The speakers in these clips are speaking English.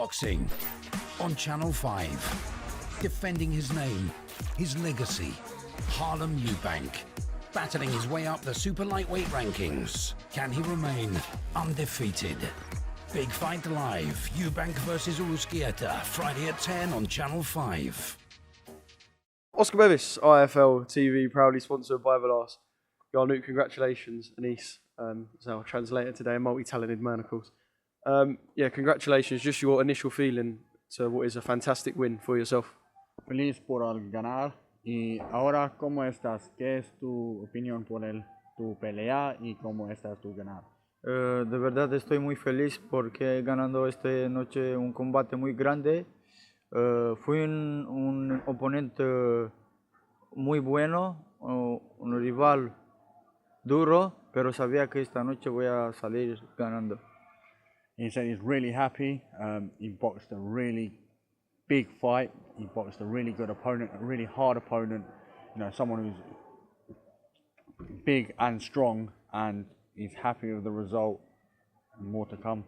boxing on Channel 5. Defending his name, his legacy, Harlem Eubank. Battling his way up the super lightweight rankings. Can he remain undefeated? Big Fight Live, Eubank versus Uruzquieta, Friday at 10 on Channel 5. Oscar Bevis, IFL TV, proudly sponsored by Velas. Ionut, congratulations. Anis, is our translator today, a multi-talented man, of course. Yeah, congratulations. Just your initial feeling to what is a fantastic win for yourself. Feliz por al ganar. Y ahora, ¿cómo estás? ¿Qué es tu opinión por tu pelea y cómo estás tú ganar? De verdad estoy muy feliz porque ganando esta noche un combate muy grande. Fui un oponente muy bueno, un rival duro, pero sabía que esta noche voy a salir ganando. He said he's really happy. He boxed a really big fight. He boxed a really good opponent, a really hard opponent. You know, someone who's big and strong, and he's happy with the result. And more to come.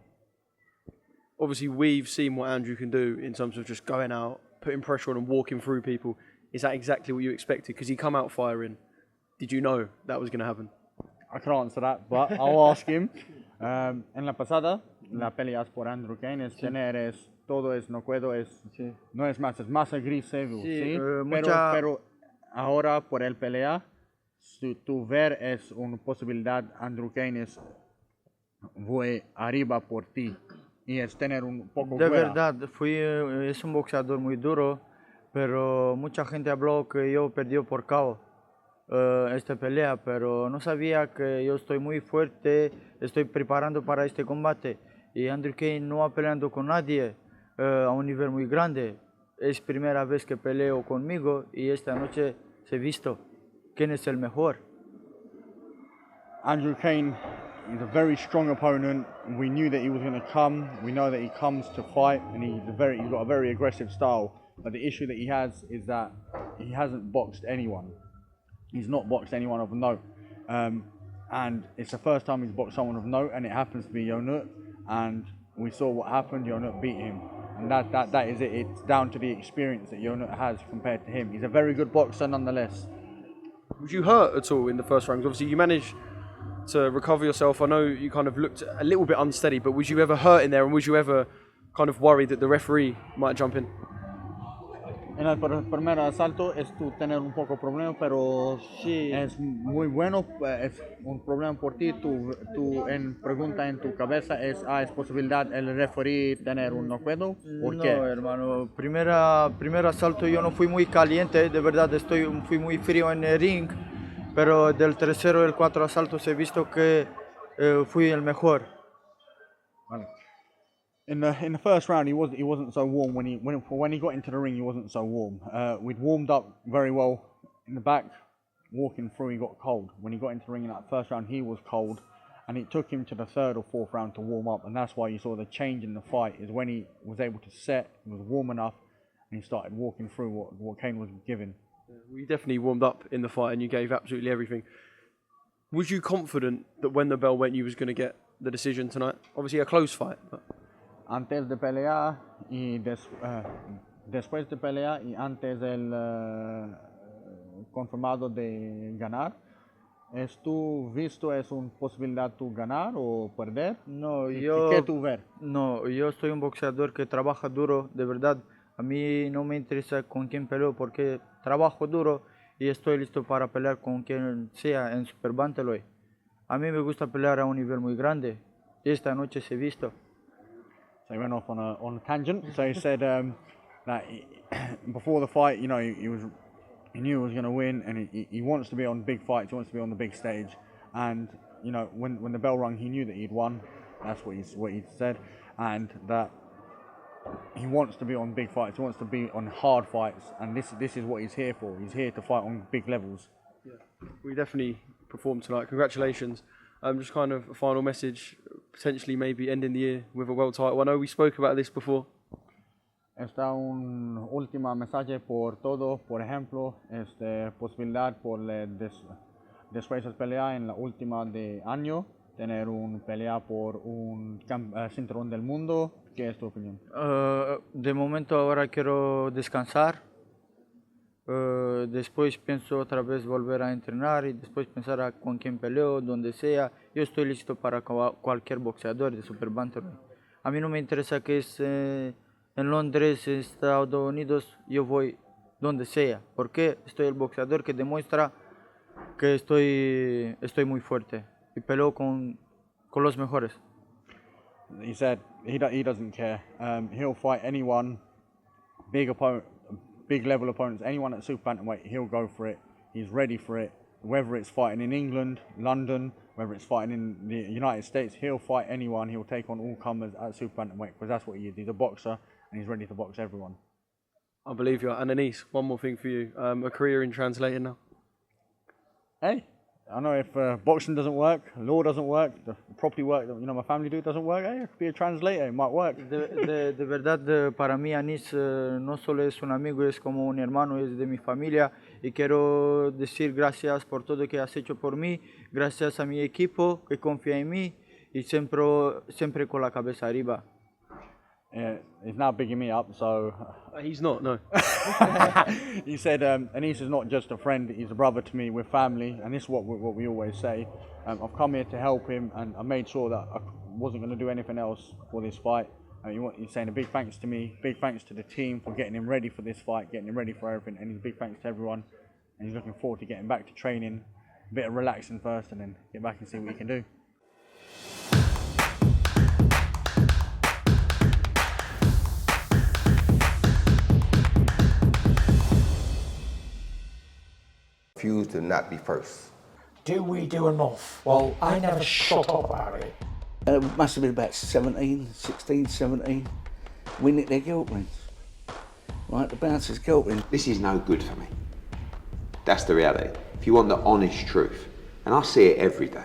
Obviously, we've seen what Andrew can do in terms of just going out, putting pressure on and walking through people. Is that exactly what you expected? Because he come out firing. Did you know that was going to happen? I can't answer that, but I'll ask him. En la pasada, la peleas por Andrew Cain es tener, es todo, es no puedo, es no es más agresivo, ¿sí? Pero ahora por el pelea, si tu ver es una posibilidad, Andrew Cain es voy arriba por ti y es tener un poco de fuera. Verdad, es un boxeador muy duro, pero mucha gente habló que yo perdí por KO esta pelea, pero no sabía que yo estoy muy fuerte, estoy preparando para este combate y Andrew Cain no va peleando con nadie a un nivel muy grande. Es primera vez que peleo conmigo y esta noche se ha visto quién es el mejor. Andrew Cain is a very strong opponent. We knew that he was going to come. We know that he comes to fight, and he's got a very aggressive style. But the issue that he has is that he hasn't boxed anyone. He's not boxed anyone of note, and it's the first time he's boxed someone of note, and it happens to be Ionut. And we saw what happened. Ionut beat him, and that is it. It's down to the experience that Ionut has compared to him. He's a very good boxer nonetheless. Was you hurt at all in the first round? Obviously, you managed to recover yourself. I know you kind of looked a little bit unsteady, but was you ever hurt in there, and was you ever kind of worried that the referee might jump in? En el primer asalto es tu tener un poco problema, pero sí es muy bueno, es un problema por ti. Tu en pregunta en tu cabeza es posibilidad el referee tener un no puedo. ¿Por qué? No, hermano, primer asalto yo no fui muy caliente, de verdad fui muy frío en el ring, pero del tercero y el cuarto asalto se ha visto que fui el mejor. Vale. In the first round, he wasn't so warm. When he got into the ring, he wasn't so warm. We'd warmed up very well in the back. Walking through, he got cold. When he got into the ring in that first round, he was cold, and it took him to the third or fourth round to warm up. And that's why you saw the change in the fight. Is when he was able to set, he was warm enough, and he started walking through what Cain was giving. We definitely warmed up in the fight, and you gave absolutely everything. Was you confident that when the bell went, you was going to get the decision tonight? Obviously, a close fight. But Antes de pelear y después de pelear y antes del confirmado de ganar, ¿es tu visto es una posibilidad tu ganar o perder? No, ¿Qué tú ver? No, yo soy un boxeador que trabaja duro, de verdad. A mí no me interesa con quién peleo porque trabajo duro y estoy listo para pelear con quien sea en Super Bantamweight. A mí me gusta pelear a un nivel muy grande y esta noche se ha visto. So he went off on a tangent. So he said that before the fight, you know, he knew he was going to win, and he wants to be on big fights. He wants to be on the big stage, and you know, when the bell rang, he knew that he'd won. That's what he said, and that he wants to be on big fights. He wants to be on hard fights, and this is what he's here for. He's here to fight on big levels. yeah, we definitely performed tonight. Congratulations. Just kind of a final message, potentially maybe ending the year with a world title. I know we spoke about this before. Está un último mensaje por todo, por ejemplo, posibilidad por después de pelear en la última de año tener un pelea por un cinturón del mundo. ¿Qué es tu opinión? De momento ahora quiero descansar. Después pienso otra vez volver a entrenar y después pensar con quién peleo, donde sea. Yo estoy listo para cualquier boxeador de Super Bantamweight. A mí no me interesa que es en Londres, en Estados Unidos, yo voy donde sea, porque estoy el boxeador que demuestra que estoy muy fuerte y peleo con los mejores. He said he doesn't care. He'll fight anyone, big level opponents, anyone at super bantamweight. He'll go for it. He's ready for it. Whether it's fighting in England, London, whether it's fighting in the United States, he'll fight anyone. He'll take on all comers at super bantamweight because that's what he is. He's a boxer and he's ready to box everyone. I believe you. And Anise, one more thing for you. A career in translating now. Hey, I know if boxing doesn't work, law doesn't work, the property work that my family do doesn't work. Hey, I could be a translator. It might work. De verdad, para mí Anis no solo es un amigo, es como un hermano, es de mi familia y quiero decir gracias por todo que has hecho por mí, gracias a mi equipo que confía en mí y siempre con la cabeza arriba. He's now bigging me up, so... He's not, no. He said, Anis is not just a friend, he's a brother to me, we're family, and this is what we always say. I've come here to help him, and I made sure that I wasn't going to do anything else for this fight. He's saying a big thanks to me, big thanks to the team for getting him ready for this fight, getting him ready for everything, and he's big thanks to everyone. And he's looking forward to getting back to training, a bit of relaxing first, and then get back and see what he can do. Refuse to not be first. Do we do enough? Well, I never shut up about it. It must have been about 16, 17. We nicked their guilt rings. Right, the bouncer's guilt ring. This is no good for me. That's the reality. If you want the honest truth, and I see it every day,